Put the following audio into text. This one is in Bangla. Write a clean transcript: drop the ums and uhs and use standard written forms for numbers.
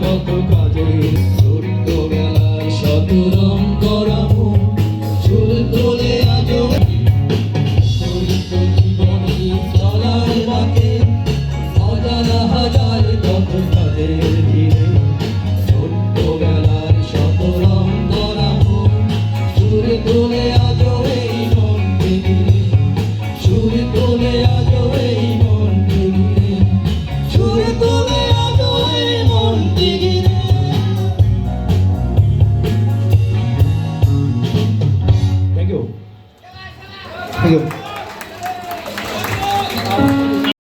কত কাজে ছোট্টবেলার শত রং করা মন চুল তোলে আজও চরিত্র জীবনী চলার বাঁকে অজানা হাজার কত কাজের ভিড়ে ছোট্টবেলার শত রং করা মন চুল তোলে আজও এই মনকে ঘিরে চুল তোলে আজও এই মনকে ঘিরে চুল তোলে আজও এই মনকে ঘিরে। Thank you. Thank you.